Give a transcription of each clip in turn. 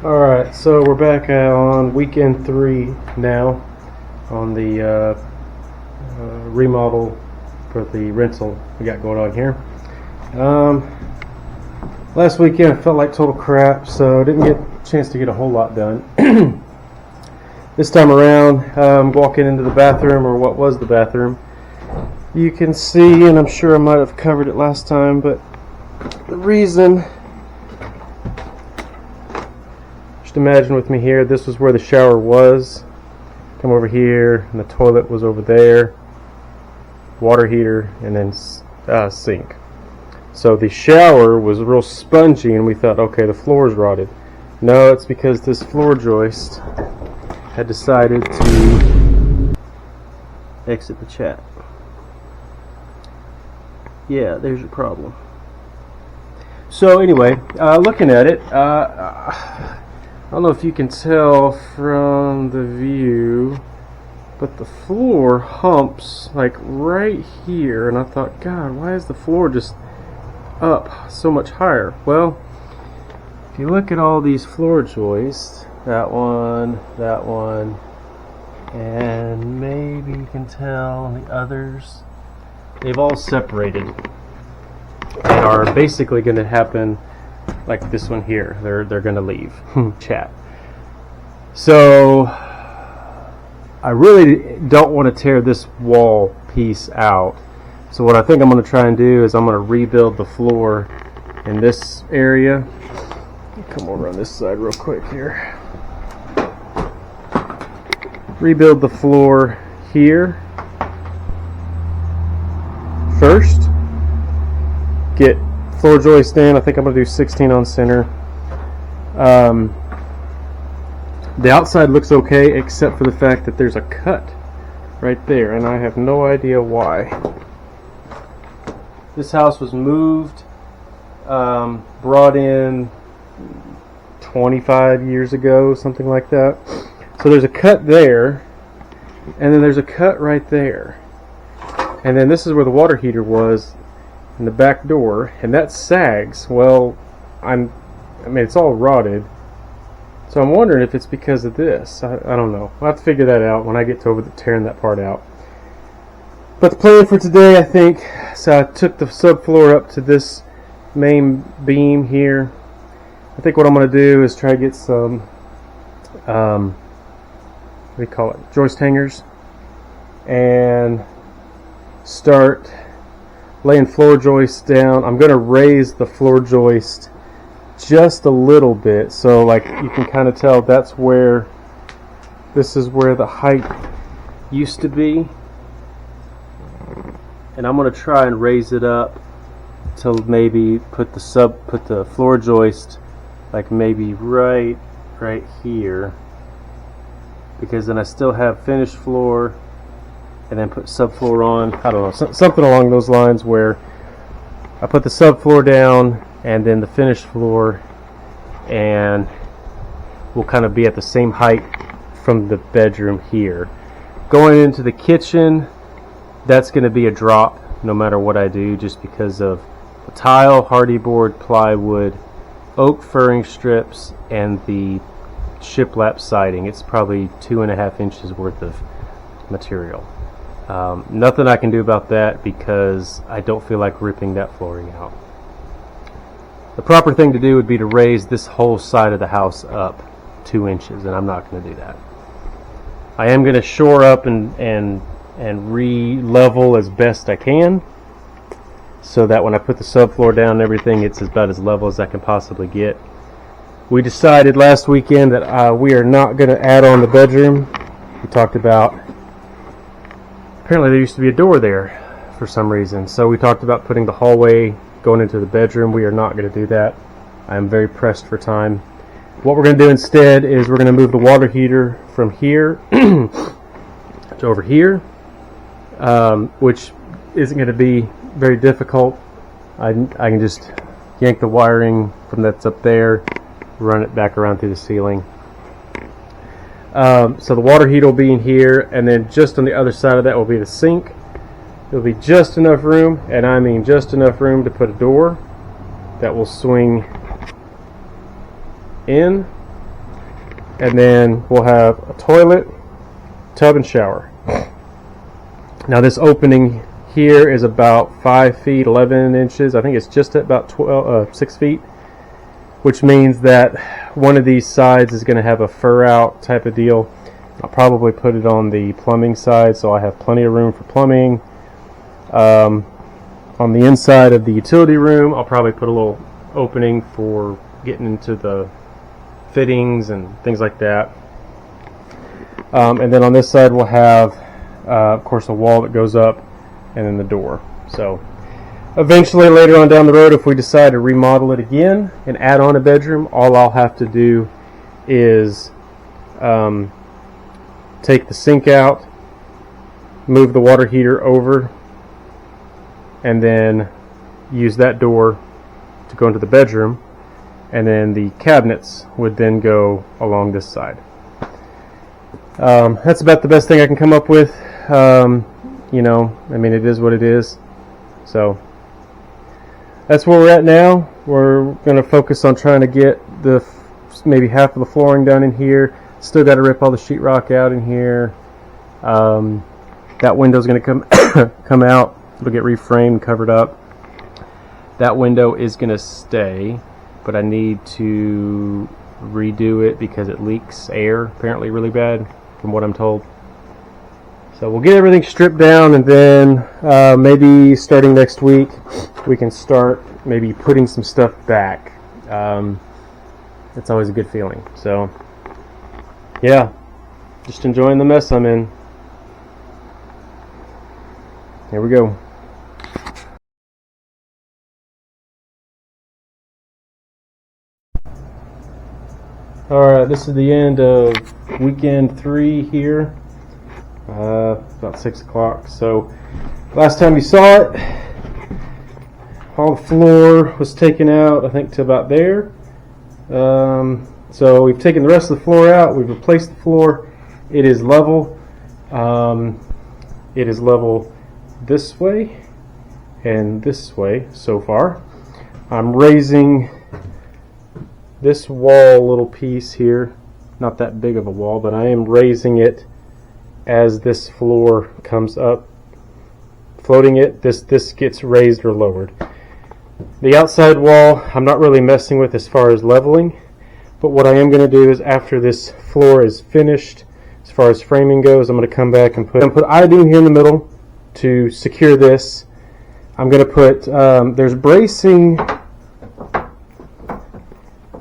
Alright, so we're back on weekend 3 now on the remodel for the rental we got going on here. Last weekend I felt like total crap, so didn't get a chance to get a whole lot done. This time around, walking into the bathroom, or what was the bathroom, you can see, and I'm sure I might have covered it last time, but the reason, just imagine with me here, this was where the shower was. Come over here, and the toilet was over there, water heater, and then sink. So the shower was real spongy, and we thought, okay, the floor is rotted. No, it's because this floor joist had decided to exit the chat. Yeah, there's your problem. So anyway, looking at it, I don't know if you can tell from the view, but the floor humps like right here, and I thought, God, why is the floor just up so much higher? Well, if you look at all these floor joists, that one, and maybe you can tell the others, they've all separated and are basically going to happen like this one here. They're going to leave chat. So I really don't want to tear this wall piece out. So what I think I'm going to try and do is I'm going to rebuild the floor in this area. Come over on this side real quick here. Rebuild the floor here first. Get floor joist in. I think I'm going to do 16 on center. The outside looks okay, except for the fact that there's a cut right there, and I have no idea why. This house was moved, brought in 25 years ago, something like that. So there's a cut there, and then there's a cut right there. And then this is where the water heater was in the back door, and that sags. Well, I mean, it's all rotted. So I'm wondering if it's because of this. I don't know. I'll have to figure that out when I get to over tearing that part out. But the plan for today, I think, so I took the subfloor up to this main beam here. I think what I'm going to do is try to get some, what do you call it, joist hangers, and start laying floor joists down. I'm going to raise the floor joist just a little bit, so like you can kind of tell that's where, this is where the height used to be, and I'm going to try and raise it up to maybe put the floor joist like maybe right here, because then I still have finished floor, and then put subfloor on. I don't know, something along those lines where I put the subfloor down and then the finished floor, and we'll kind of be at the same height from the bedroom here. Going into the kitchen, that's going to be a drop no matter what I do, just because of the tile, hardy board, plywood, oak furring strips, and the shiplap siding. It's probably 2.5 inches worth of material. Nothing I can do about that because I don't feel like ripping that flooring out. The proper thing to do would be to raise this whole side of the house up 2 inches, and I'm not going to do that. I am going to shore up and re-level as best I can, so that when I put the subfloor down and everything, it's about as level as I can possibly get. We decided last weekend that we are not going to add on the bedroom. We talked about, apparently there used to be a door there for some reason, so we talked about putting the hallway going into the bedroom. We are not going to do that. I am very pressed for time. What we're going to do instead is we're going to move the water heater from here to over here, which isn't going to be very difficult. I can just yank the wiring from that's up there, run it back around through the ceiling. So the water heater will be in here, and then just on the other side of that will be the sink. There'll be just enough room, and I mean just enough room to put a door that will swing in and then we'll have a toilet, tub, and shower. Now this opening here is about 5 feet 11 inches. I think it's just at about 6 feet, which means that one of these sides is going to have a fur out type of deal. I'll probably put it on the plumbing side, so I have plenty of room for plumbing. On the inside of the utility room, I'll probably put a little opening for getting into the fittings and things like that. And then on this side we'll have, of course, a wall that goes up, and then the door. So eventually, later on down the road, if we decide to remodel it again and add on a bedroom, all I'll have to do is take the sink out, move the water heater over, and then use that door to go into the bedroom, and then the cabinets would then go along this side. That's about the best thing I can come up with. You know, I mean, it is what it is. So that's where we're at now. We're going to focus on trying to get maybe half of the flooring done in here. Still got to rip all the sheetrock out in here. That window's going to come out. It'll get reframed, covered up. That window is going to stay, but I need to redo it because it leaks air apparently really bad, from what I'm told. So we'll get everything stripped down, and then maybe starting next week we can start maybe putting some stuff back. It's always a good feeling. So yeah, just enjoying the mess I'm in. Here we go. Alright, this is the end of weekend 3 here. About 6 o'clock. So last time you saw it, all the floor was taken out, I think, to about there. So we've taken the rest of the floor out. We've replaced the floor. It is level. It is level this way and this way so far. I'm raising this wall little piece here, not that big of a wall, but I am raising it as this floor comes up, floating it. This gets raised or lowered. The outside wall I'm not really messing with as far as leveling, but what I am going to do is, after this floor is finished, as far as framing goes, I'm going to come back and put I-beam here in the middle to secure this. I'm going to put there's bracing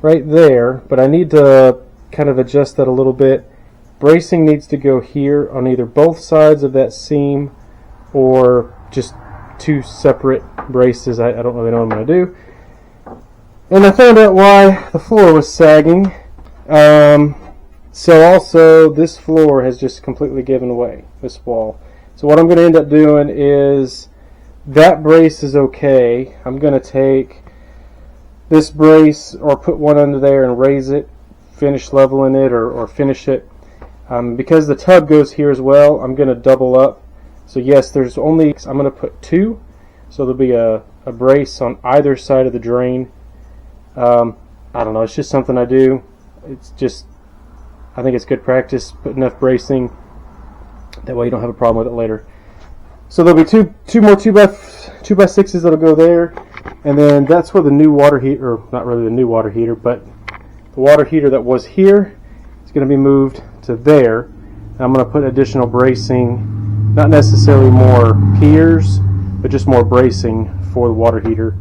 right there, but I need to kind of adjust that a little bit. Bracing needs to go here on either both sides of that seam or just 2 separate braces. I don't really know what I'm going to do. And I found out why the floor was sagging. So also this floor has just completely given away, this wall. So what I'm going to end up doing is, that brace is okay. I'm going to take this brace or put one under there and raise it, finish leveling it or finish it. Because the tub goes here as well, I'm going to double up. So yes, I'm going to put 2. So there'll be a brace on either side of the drain. I don't know, it's just something I do. It's just, I think it's good practice. Put enough bracing, that way you don't have a problem with it later. So there'll be two more 2x6s that'll go there, and then that's where the new water heater, or not really the new water heater, but the water heater that was here is going to be moved to there. And I'm going to put additional bracing, not necessarily more piers, but just more bracing for the water heater.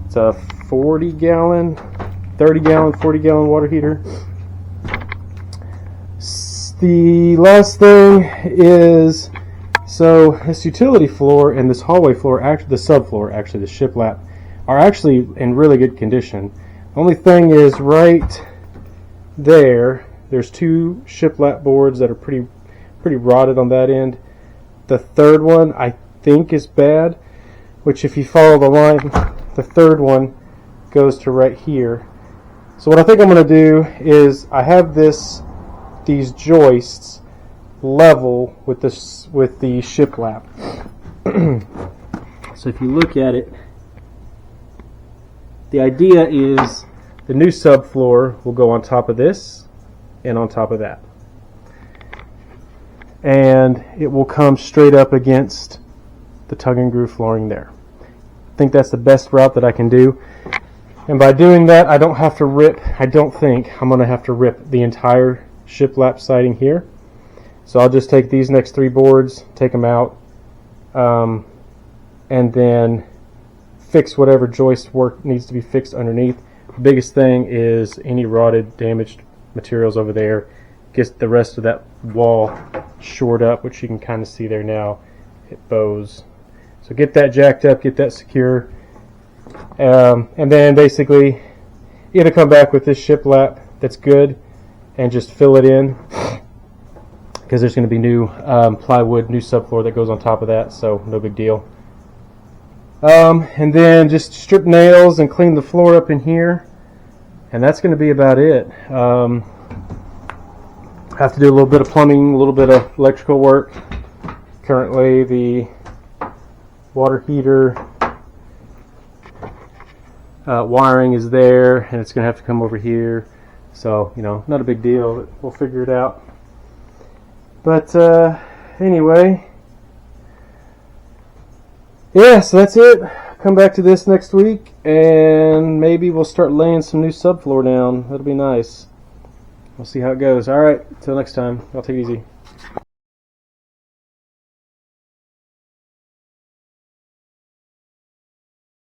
It's a 40-gallon, 30-gallon, 40-gallon water heater. The last thing is, so this utility floor and this hallway floor, actually the subfloor, actually the shiplap, are actually in really good condition. The only thing is, right there, there's 2 shiplap boards that are pretty rotted on that end. The third one I think is bad, which if you follow the line, the third one goes to right here. So what I think I'm going to do is, I have these joists level with the shiplap. So if you look at it, the idea is the new subfloor will go on top of this, and on top of that. And it will come straight up against the tug and groove flooring there. I think that's the best route that I can do. And by doing that, I don't have to rip, I don't think I'm going to have to rip the entire shiplap siding here. So I'll just take these next 3 boards, take them out, and then fix whatever joist work needs to be fixed underneath. The biggest thing is any rotted, damaged materials over there. Get the rest of that wall shored up, which you can kind of see there now. It bows. So get that jacked up, get that secure, and then basically either come back with this shiplap that's good and just fill it in, because there's going to be new plywood, new subfloor that goes on top of that, so no big deal. And then just strip nails and clean the floor up in here, and that's going to be about it. Have to do a little bit of plumbing, a little bit of electrical work. Currently the water heater wiring is there, and it's going to have to come over here, so you know, not a big deal, but we'll figure it out. But anyway, yeah, so that's it. Come back to this next week, and maybe we'll start laying some new subfloor down. That'll be nice. We'll see how it goes. Alright, till next time. Y'all take it easy.